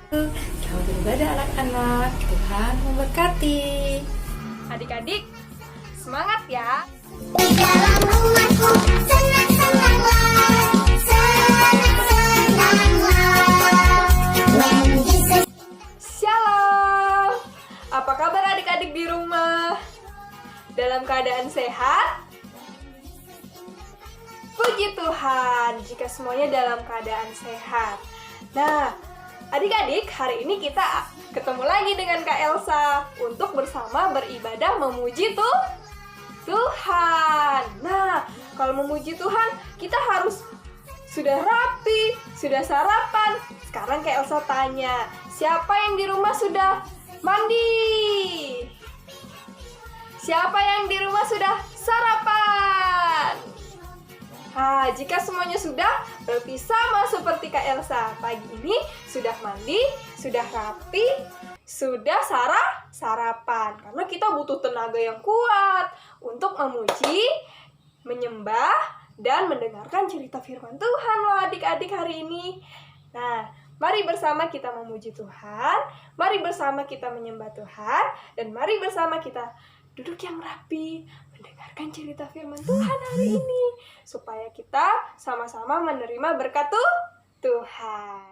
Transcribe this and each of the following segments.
Selamat beribadah anak-anak, Tuhan memberkati. Adik-adik, semangat ya! Di dalam rumahku senang-senanglah, senang-senanglah. When Jesus. Shalom! Apa kabar adik-adik di rumah? Dalam keadaan sehat? Puji Tuhan, jika semuanya dalam keadaan sehat. Nah, adik-adik, hari ini kita ketemu lagi dengan Kak Elsa untuk bersama beribadah memuji Tuhan. Nah, kalau memuji Tuhan, kita harus sudah rapi, sudah sarapan. Sekarang Kak Elsa tanya, siapa yang di rumah sudah mandi? Siapa yang di rumah sudah sarapan? Nah, jika semuanya sudah, berarti sama seperti Kak Elsa. Pagi ini sudah mandi, sudah rapi, sudah sarapan. Karena kita butuh tenaga yang kuat untuk memuji, menyembah, dan mendengarkan cerita firman Tuhan loh adik-adik hari ini. Nah, mari bersama kita memuji Tuhan, mari bersama kita menyembah Tuhan, dan mari bersama kita duduk yang rapi, mendengarkan cerita firman Tuhan hari ini, supaya kita sama-sama menerima berkat Tuhan.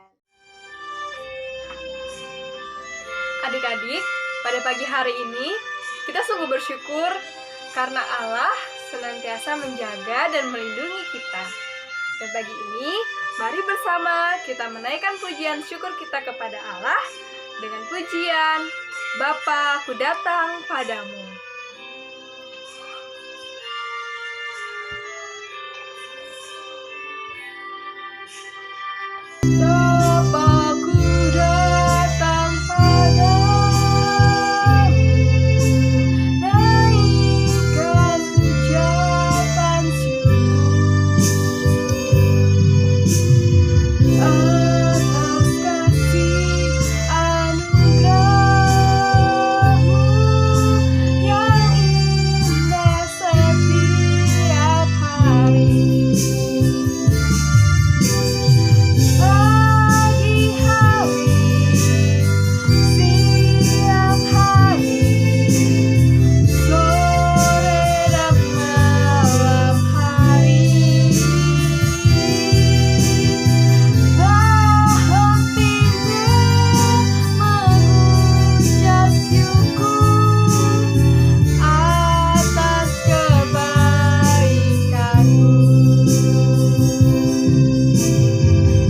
Adik-adik, pada pagi hari ini, kita sungguh bersyukur karena Allah senantiasa menjaga dan melindungi kita. Dan pagi ini, mari bersama kita menaikkan pujian syukur kita kepada Allah dengan pujian, Bapa, ku datang padamu.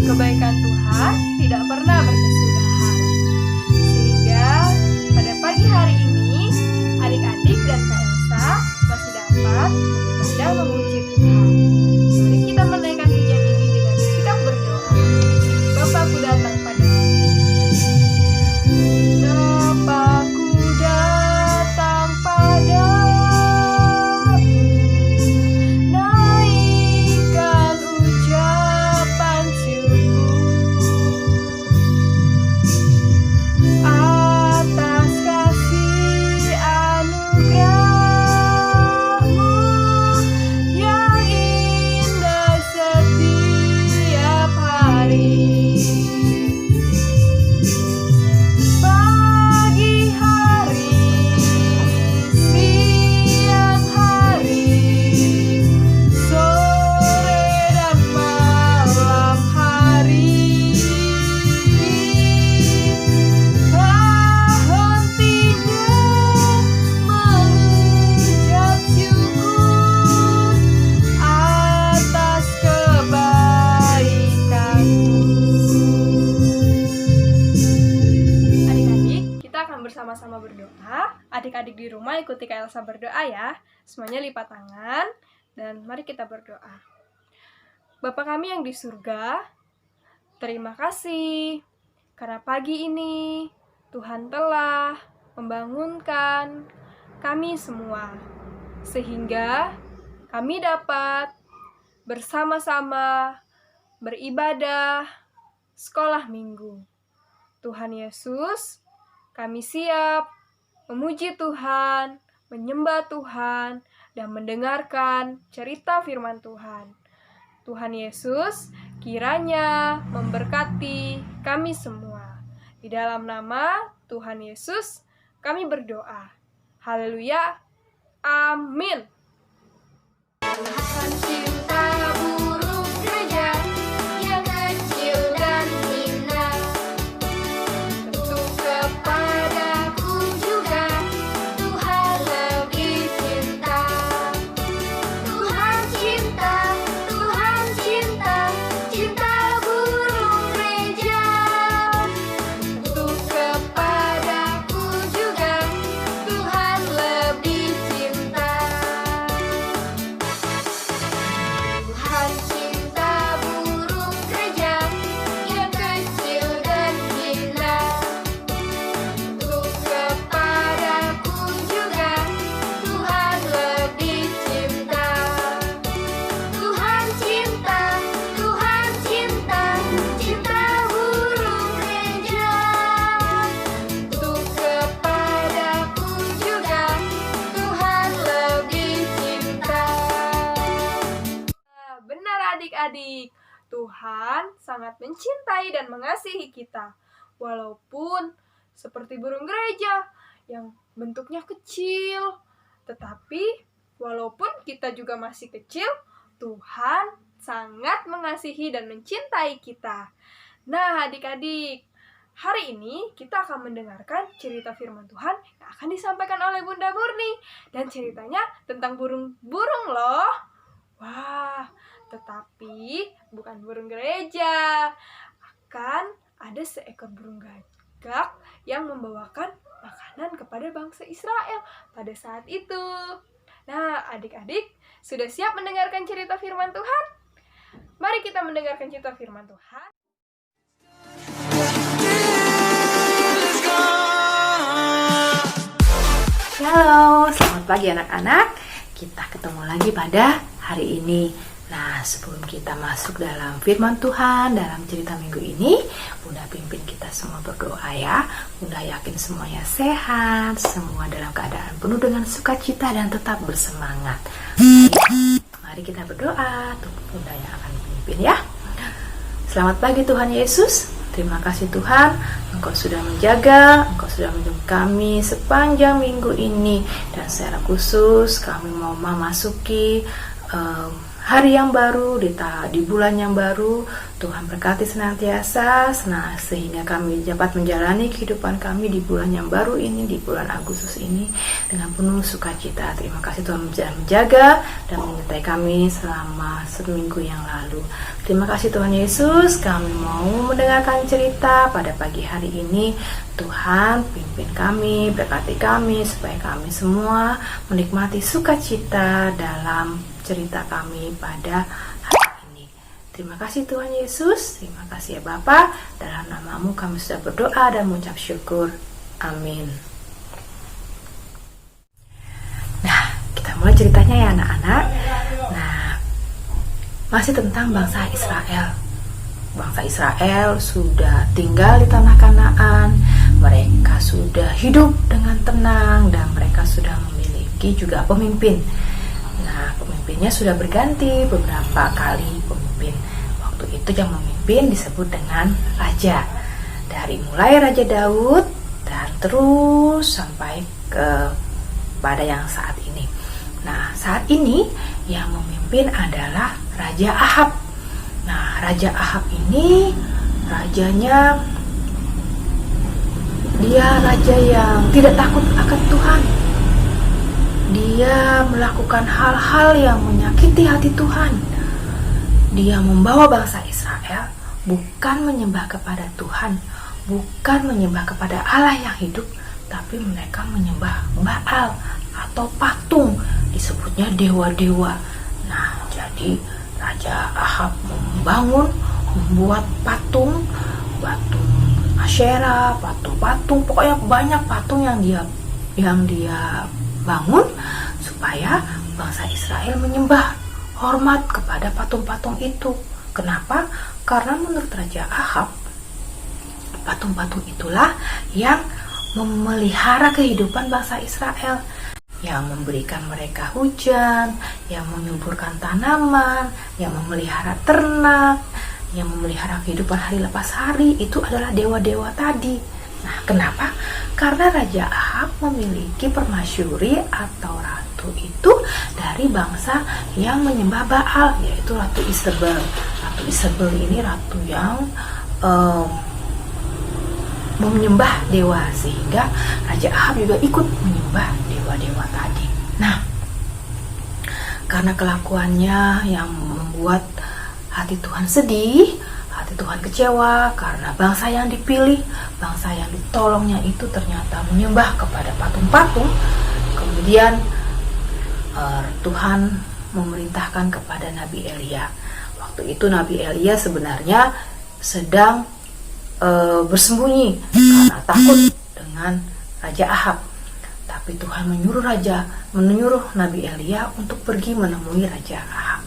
Kebaikan Tuhan tidak pernah berkesudahan. Sehingga pada pagi hari ini, adik-adik dan Kak Elsa masih dapat beribadah memuji Tuhan. Mari kita menaikkan pujian ini dengan sikap berdoa. Bapakku datang padamu. Bapakku datang padamu. Naikkan ucapan atas kasih anugerah-Mu yang indah setiap hari. Pagi hari, siang hari, sore dan malam hari. Tak hentinya mengucap syukur atas kebaikan-Mu. Adik-adik, kita akan bersama-sama berdoa. Adik-adik di rumah ikuti Kak Elsa berdoa ya. Semuanya lipat tangan dan mari kita berdoa. Bapa kami yang di surga, terima kasih karena pagi ini Tuhan telah membangunkan kami semua, sehingga kami dapat bersama-sama beribadah sekolah minggu. Tuhan Yesus, kami siap memuji Tuhan, menyembah Tuhan, dan mendengarkan cerita firman Tuhan. Tuhan Yesus kiranya memberkati kami semua. Di dalam nama Tuhan Yesus, kami berdoa. Haleluya. Amin. Tuhan cinta burung gereja yang kecil dan hina, tentu kepadaku juga Tuhan lebih cinta. Tuhan cinta, Tuhan cinta, cinta burung gereja, tentu kepadaku juga Tuhan lebih cinta. Tuhan cinta burung gereja yang kecil dan hina, tentu kepadaku juga Tuhan lebih cinta. Tuhan cinta, Tuhan cinta, cinta burung gereja, tentu kepadaku juga Tuhan lebih cinta. Benar adik-adik, Tuhan sangat mencintai dan mengasihi kita. Walaupun seperti burung gereja yang bentuknya kecil, tetapi walaupun kita juga masih kecil, Tuhan sangat mengasihi dan mencintai kita. Nah, adik-adik, hari ini kita akan mendengarkan cerita firman Tuhan yang akan disampaikan oleh Bunda Murni. Dan ceritanya tentang burung-burung loh. Wah, tetapi bukan burung gereja. Akan ada seekor burung gagak yang membawakan makanan kepada bangsa Israel pada saat itu. Nah, adik-adik, sudah siap mendengarkan cerita firman Tuhan? Mari kita mendengarkan cerita firman Tuhan. Halo, selamat pagi anak-anak. Kita ketemu lagi pada hari ini. Nah, sebelum kita masuk dalam firman Tuhan, dalam cerita minggu ini, Bunda pimpin kita semua berdoa ya. Bunda yakin semuanya sehat, semua dalam keadaan penuh dengan sukacita dan tetap bersemangat. Mari kita berdoa, Bunda yang akan pimpin ya. Selamat pagi Tuhan Yesus. Terima kasih Tuhan, Engkau sudah menjaga, Engkau sudah menjemput kami sepanjang minggu ini. Dan secara khusus kami mau memasuki hari yang baru, di bulan yang baru. Tuhan berkati senantiasa, sehingga kami dapat menjalani kehidupan kami di bulan yang baru ini, di bulan Agustus ini dengan penuh sukacita. Terima kasih Tuhan menjaga dan menyertai kami selama seminggu yang lalu. Terima kasih Tuhan Yesus, kami mau mendengarkan cerita pada pagi hari ini. Tuhan pimpin kami, berkati kami supaya kami semua menikmati sukacita dalam cerita kami pada hari ini. Terima kasih Tuhan Yesus, terima kasih ya Bapa. Dalam namamu kami sudah berdoa dan mengucap syukur. Amin. Nah, kita mulai ceritanya ya anak-anak. Nah, masih tentang bangsa Israel. Bangsa Israel sudah tinggal di tanah Kanaan. Mereka sudah hidup dengan tenang dan mereka sudah memiliki juga pemimpin. Nah, pemimpinnya sudah berganti beberapa kali pemimpin. Waktu itu yang memimpin disebut dengan raja. Dari mulai Raja Daud dan terus sampai pada yang saat ini. Nah, saat ini yang memimpin adalah Raja Ahab. Nah, Raja Ahab ini rajanya dia raja yang tidak takut akan Tuhan. Dia melakukan hal-hal yang menyakiti hati Tuhan. Dia membawa bangsa Israel bukan menyembah kepada Tuhan, bukan menyembah kepada Allah yang hidup, tapi mereka menyembah Baal atau patung, disebutnya dewa-dewa. Nah, jadi Raja Ahab membuat patung Asyera, patung, pokoknya banyak patung yang dia bangun supaya bangsa Israel menyembah, hormat kepada patung-patung itu. Kenapa? Karena menurut Raja Ahab, patung-patung itulah yang memelihara kehidupan bangsa Israel, yang memberikan mereka hujan, yang menyuburkan tanaman, yang memelihara ternak, yang memelihara kehidupan hari lepas hari. Itu adalah dewa-dewa tadi. Nah, kenapa? Karena Raja Ahab memiliki permasyuri atau ratu itu dari bangsa yang menyembah Baal, yaitu Ratu Isabel. Ratu Isabel ini ratu yang menyembah dewa, sehingga Raja Ahab juga ikut menyembah dewa-dewa tadi. Nah, karena kelakuannya yang membuat hati Tuhan sedih, hati Tuhan kecewa, karena bangsa yang dipilih, bangsa yang ditolongnya itu ternyata menyembah kepada patung-patung. Kemudian Tuhan memerintahkan kepada Nabi Elia. Waktu itu Nabi Elia sebenarnya sedang bersembunyi karena takut dengan Raja Ahab. Tapi Tuhan menyuruh Nabi Elia untuk pergi menemui Raja Ahab.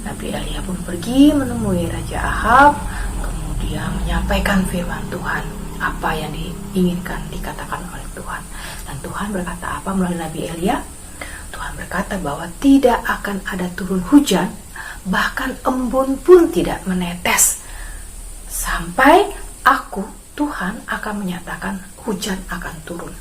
Nabi Elia pun pergi menemui Raja Ahab, kemudian menyampaikan firman Tuhan, apa yang diinginkan dikatakan oleh Tuhan. Dan Tuhan berkata apa melalui Nabi Elia? Tuhan berkata bahwa tidak akan ada turun hujan, bahkan embun pun tidak menetes, sampai aku, Tuhan, akan menyatakan hujan akan turun.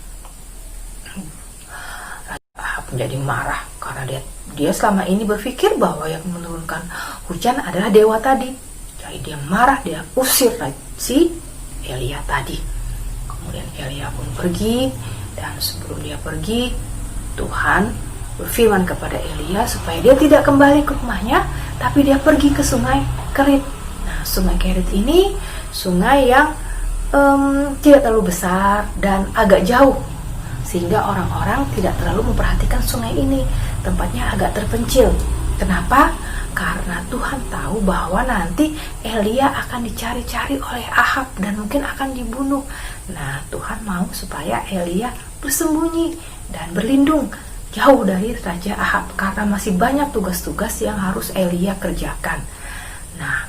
Raja Ahab menjadi marah karena dia selama ini berpikir bahwa yang menurunkan hujan adalah dewa tadi. Jadi dia marah, dia usir si Elia tadi. Kemudian Elia pun pergi, dan sebelum dia pergi, Tuhan berfirman kepada Elia supaya dia tidak kembali ke rumahnya, tapi dia pergi ke sungai Kerit. Nah, sungai Kerit ini sungai yang tidak terlalu besar dan agak jauh, sehingga orang-orang tidak terlalu memperhatikan sungai ini. Tempatnya agak terpencil. Kenapa? Karena Tuhan tahu bahwa nanti Elia akan dicari-cari oleh Ahab dan mungkin akan dibunuh. Nah, Tuhan mau supaya Elia bersembunyi dan berlindung jauh dari Raja Ahab, karena masih banyak tugas-tugas yang harus Elia kerjakan. Nah,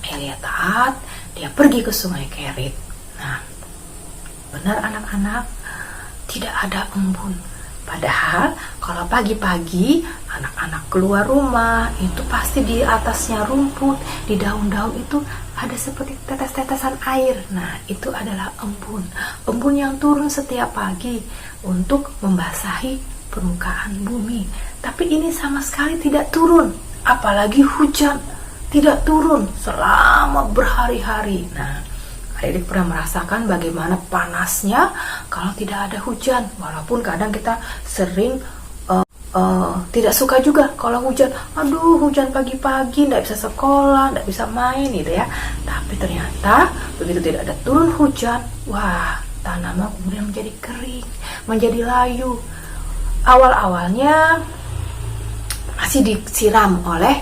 Elia taat, dia pergi ke sungai Kerit. Nah, benar anak-anak, tidak ada embun. Padahal kalau pagi-pagi anak-anak keluar rumah, itu pasti di atasnya rumput, di daun-daun itu ada seperti tetes-tetesan air. Nah, itu adalah embun. Embun yang turun setiap pagi untuk membasahi permukaan bumi. Tapi ini sama sekali tidak turun. Apalagi hujan, tidak turun selama berhari-hari. Nah, adik-adik pernah merasakan bagaimana panasnya kalau tidak ada hujan. Walaupun kadang kita sering tidak suka juga kalau hujan. Aduh, hujan pagi-pagi, tidak bisa sekolah, tidak bisa main gitu ya. Tapi ternyata begitu tidak ada turun hujan, wah, tanaman kemudian menjadi kering, menjadi layu. Awal-awalnya masih disiram oleh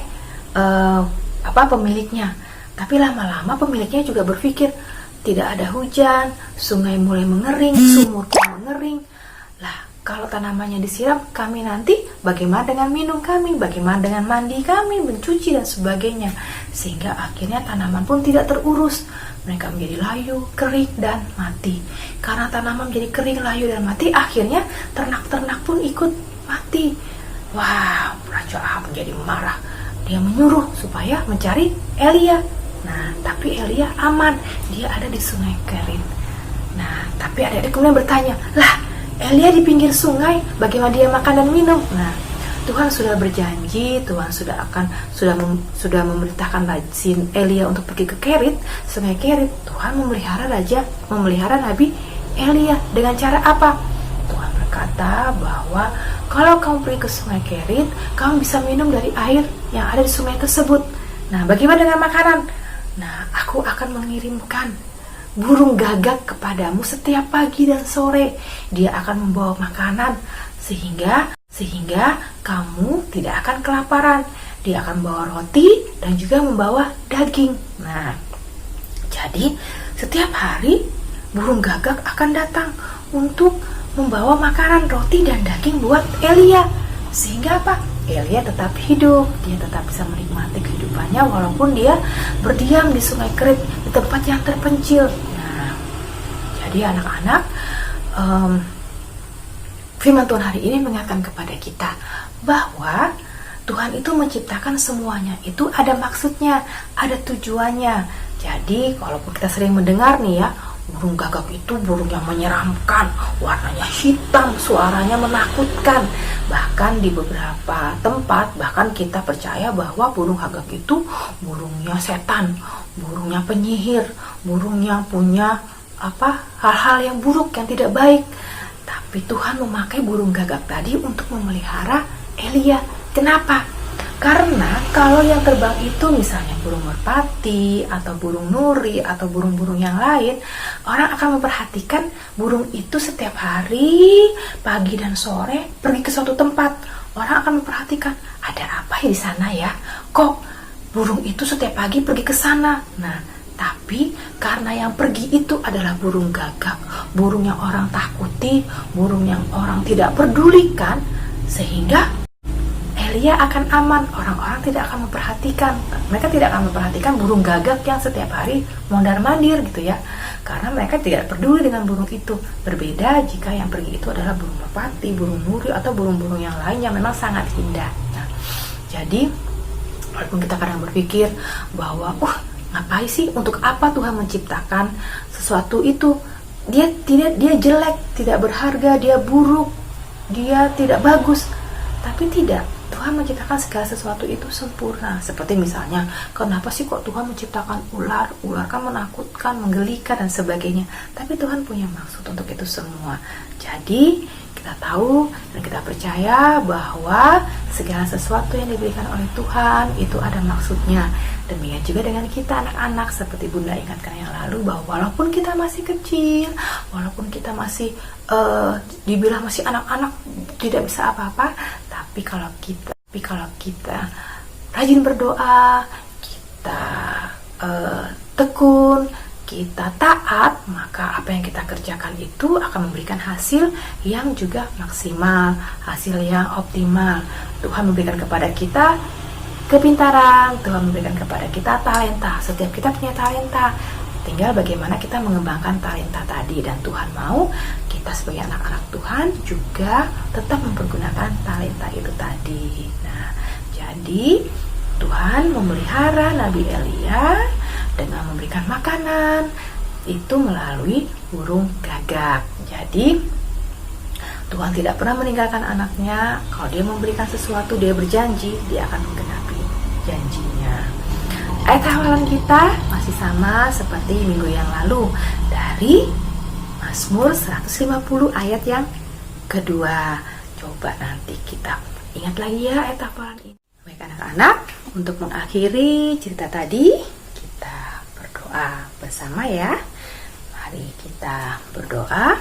pemiliknya. Tapi lama-lama pemiliknya juga berpikir, tidak ada hujan, sungai mulai mengering, sumur mengering. Lah, kalau tanamannya disiram, kami nanti bagaimana dengan minum kami, bagaimana dengan mandi kami, mencuci dan sebagainya. Sehingga akhirnya tanaman pun tidak terurus. Mereka menjadi layu, kering, dan mati. Karena tanaman menjadi kering, layu, dan mati, akhirnya ternak-ternak pun ikut mati. Wah, Raja Ahab menjadi marah. Dia menyuruh supaya mencari Elia. Nah, tapi Elia aman, dia ada di sungai Kerit. Nah, tapi adik-adik kemudian bertanya, lah, Elia di pinggir sungai, bagaimana dia makan dan minum? Nah, Tuhan sudah berjanji, Tuhan sudah memerintahkan Elia untuk pergi ke Kerit, sungai Kerit. Tuhan memelihara Nabi Elia dengan cara apa? Tuhan berkata bahwa kalau kamu pergi ke sungai Kerit, kamu bisa minum dari air yang ada di sungai tersebut. Nah, bagaimana dengan makanan? Nah, aku akan mengirimkan burung gagak kepadamu setiap pagi dan sore. Dia akan membawa makanan sehingga kamu tidak akan kelaparan. Dia akan membawa roti dan juga membawa daging. Nah, jadi setiap hari burung gagak akan datang untuk membawa makanan, roti dan daging buat Elia. Sehingga apa? Elia tetap hidup, dia tetap bisa menikmati kehidupannya walaupun dia berdiam di sungai Kerit, di tempat yang terpencil. Nah, jadi anak-anak, firman Tuhan hari ini mengingatkan kepada kita bahwa Tuhan itu menciptakan semuanya, itu ada maksudnya, ada tujuannya. Jadi walaupun kita sering mendengar nih ya, Burung gagak itu burung yang menyeramkan, warnanya hitam, suaranya menakutkan. Bahkan di beberapa tempat, bahkan kita percaya bahwa burung gagak itu burungnya setan, burungnya penyihir, burung yang punya hal-hal yang buruk, yang tidak baik. Tapi Tuhan memakai burung gagak tadi untuk memelihara Elia. Kenapa? Karena kalau yang terbang itu misalnya burung merpati atau burung nuri atau burung-burung yang lain, orang akan memperhatikan burung itu setiap hari, pagi dan sore pergi ke suatu tempat. Orang akan memperhatikan, ada apa ya di sana ya? Kok burung itu setiap pagi pergi ke sana? Nah, tapi karena yang pergi itu adalah burung gagak, burung yang orang takuti, burung yang orang tidak pedulikan, sehingga Elia akan aman. Orang-orang tidak akan memperhatikan. Mereka tidak akan memperhatikan burung gagak yang setiap hari mondar-mandir gitu ya. Karena mereka tidak peduli dengan burung itu. Berbeda jika yang pergi itu adalah burung merpati, burung nuri, atau burung-burung yang lain yang memang sangat indah. Nah, jadi walaupun kita kadang berpikir bahwa ngapain sih, untuk apa Tuhan menciptakan sesuatu itu? Dia jelek, tidak berharga, dia buruk, dia tidak bagus. Tapi tidak, Tuhan menciptakan segala sesuatu itu sempurna. Seperti misalnya, kenapa sih kok Tuhan menciptakan ular? Ular kan menakutkan, menggelikan, dan sebagainya. Tapi Tuhan punya maksud untuk itu semua. Jadi, kita tahu dan kita percaya bahwa segala sesuatu yang diberikan oleh Tuhan itu ada maksudnya. Demikian juga dengan kita anak-anak, seperti Bunda ingatkan yang lalu, bahwa walaupun kita masih kecil, walaupun kita masih dibilang masih anak-anak, tidak bisa apa-apa, tapi kalau kita rajin berdoa, kita tekun, kita taat, maka apa yang kita kerjakan itu akan memberikan hasil yang juga maksimal, hasil yang optimal. Tuhan memberikan kepada kita kepintaran, Tuhan memberikan kepada kita talenta. Setiap kita punya talenta, tinggal bagaimana kita mengembangkan talenta tadi. Dan Tuhan mau kita sebagai anak-anak Tuhan juga tetap mempergunakan talenta itu tadi. Nah, jadi Tuhan memelihara Nabi Elia dengan memberikan makanan itu melalui burung gagak. Jadi Tuhan tidak pernah meninggalkan anaknya. Kalau dia memberikan sesuatu, dia berjanji, dia akan menggenapi janjinya. Ayat hafalan kita masih sama seperti minggu yang lalu, dari Mazmur 150 ayat yang kedua. Coba nanti kita ingat lagi ya ayat hafalan ini. Baik anak-anak, untuk mengakhiri cerita tadi, kita berdoa bersama ya. Mari kita berdoa.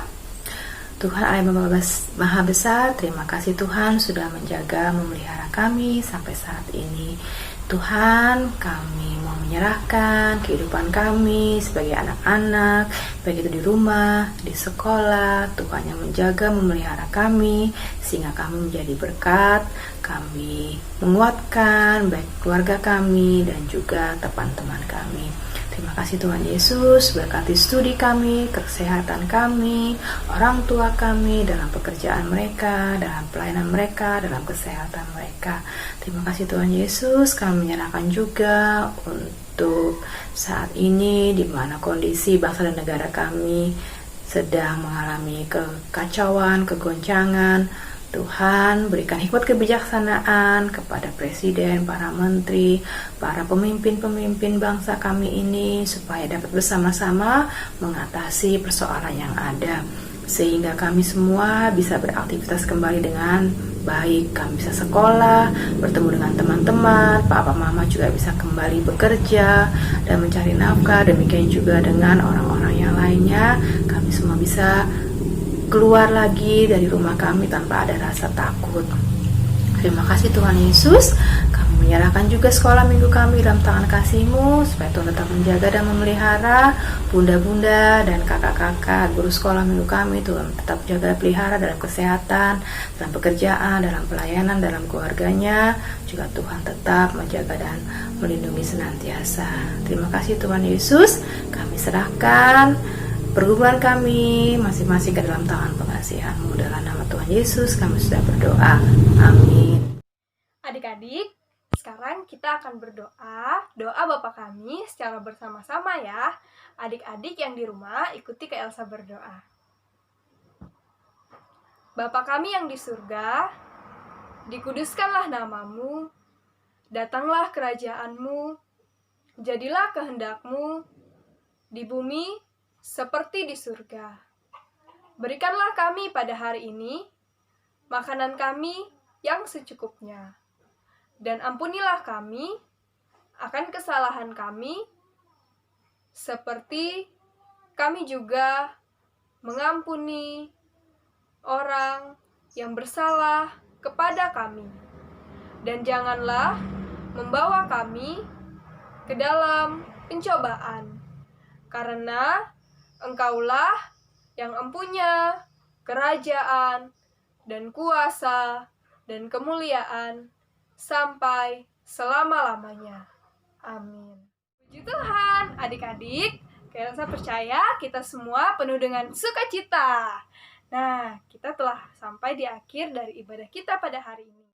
Tuhan Allah Maha Besar, terima kasih Tuhan sudah menjaga, memelihara kami sampai saat ini. Tuhan, kami mau menyerahkan kehidupan kami sebagai anak-anak, baik itu di rumah, di sekolah. Tuhan yang menjaga, memelihara kami, sehingga kami menjadi berkat. Kami menguatkan baik keluarga kami dan juga teman-teman kami. Terima kasih Tuhan Yesus, berkati studi kami, kesehatan kami, orang tua kami dalam pekerjaan mereka, dalam pelayanan mereka, dalam kesehatan mereka. Terima kasih Tuhan Yesus, kami menyerahkan juga untuk saat ini di mana kondisi bangsa dan negara kami sedang mengalami kekacauan, kegoncangan. Tuhan berikan hikmat kebijaksanaan kepada presiden, para menteri, para pemimpin-pemimpin bangsa kami ini, supaya dapat bersama-sama mengatasi persoalan yang ada, sehingga kami semua bisa beraktivitas kembali dengan baik. Kami bisa sekolah, bertemu dengan teman-teman, papa mama juga bisa kembali bekerja dan mencari nafkah. Demikian juga dengan orang-orang yang lainnya, kami semua bisa keluar lagi dari rumah kami tanpa ada rasa takut. Terima kasih Tuhan Yesus. Kami menyerahkan juga sekolah minggu kami dalam tangan kasih-Mu, supaya Tuhan tetap menjaga dan memelihara bunda-bunda dan kakak-kakak guru sekolah minggu kami. Tuhan tetap jaga dan pelihara dalam kesehatan, dalam pekerjaan, dalam pelayanan, dalam keluarganya. Juga Tuhan tetap menjaga dan melindungi senantiasa. Terima kasih Tuhan Yesus. Kami serahkan pergumulan kami masing-masing ke dalam tangan pengasihan-Mu. Dalam nama Tuhan Yesus kami sudah berdoa. Amin. Adik-adik, sekarang kita akan berdoa, doa Bapa kami secara bersama-sama ya. Adik-adik yang di rumah, ikuti Kak Elsa berdoa. Bapa kami yang di surga, dikuduskanlah namamu, datanglah kerajaanmu, jadilah kehendakmu, di bumi seperti di surga. Berikanlah kami pada hari ini makanan kami yang secukupnya, dan ampunilah kami akan kesalahan kami, seperti kami juga mengampuni orang yang bersalah kepada kami. Dan janganlah membawa kami ke dalam pencobaan, karena Engkaulah yang empunya kerajaan dan kuasa dan kemuliaan sampai selama-lamanya. Amin. Puji Tuhan, adik-adik, Kak Elsa percaya kita semua penuh dengan sukacita. Nah, kita telah sampai di akhir dari ibadah kita pada hari ini.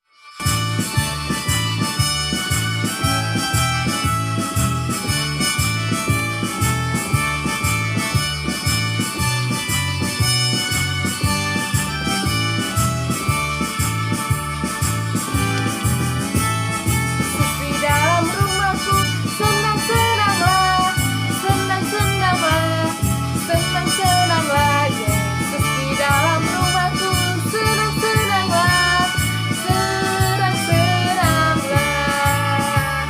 Sepi dalam rumahku, senang-senanglah, senang-senanglah, senang-senanglah. Yesus di dalam rumahku, senang-senanglah, senang-senanglah.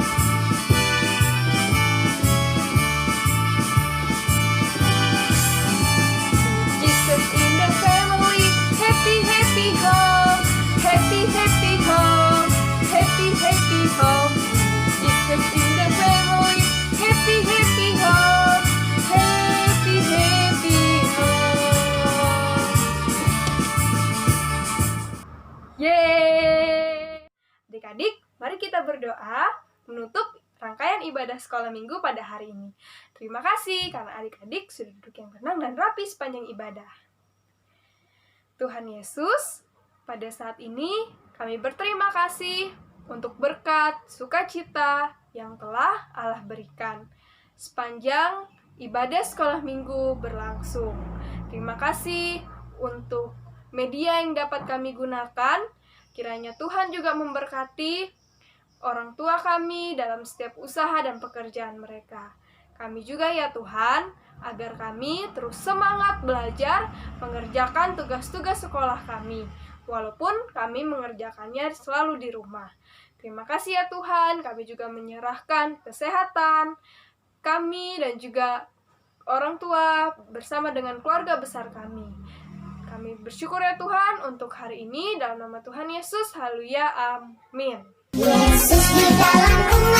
Jesus in the family, happy, happy home, happy, happy home, happy, happy home. Jesus in the family, happy, happy home, happy, happy home. Yeay! Adik-adik, mari kita berdoa menutup rangkaian ibadah sekolah minggu pada hari ini. Terima kasih karena adik-adik sudah duduk yang tenang dan rapi sepanjang ibadah. Tuhan Yesus, pada saat ini kami berterima kasih untuk berkat sukacita yang telah Allah berikan sepanjang ibadah sekolah minggu berlangsung. Terima kasih untuk media yang dapat kami gunakan. Kiranya Tuhan juga memberkati orang tua kami dalam setiap usaha dan pekerjaan mereka. Kami juga ya Tuhan, agar kami terus semangat belajar mengerjakan tugas-tugas sekolah kami, walaupun kami mengerjakannya selalu di rumah. Terima kasih ya Tuhan, kami juga menyerahkan kesehatan kami dan juga orang tua bersama dengan keluarga besar kami. Kami bersyukur ya Tuhan untuk hari ini, dalam nama Tuhan Yesus, haleluya, amin. Yesus di dalam rumah.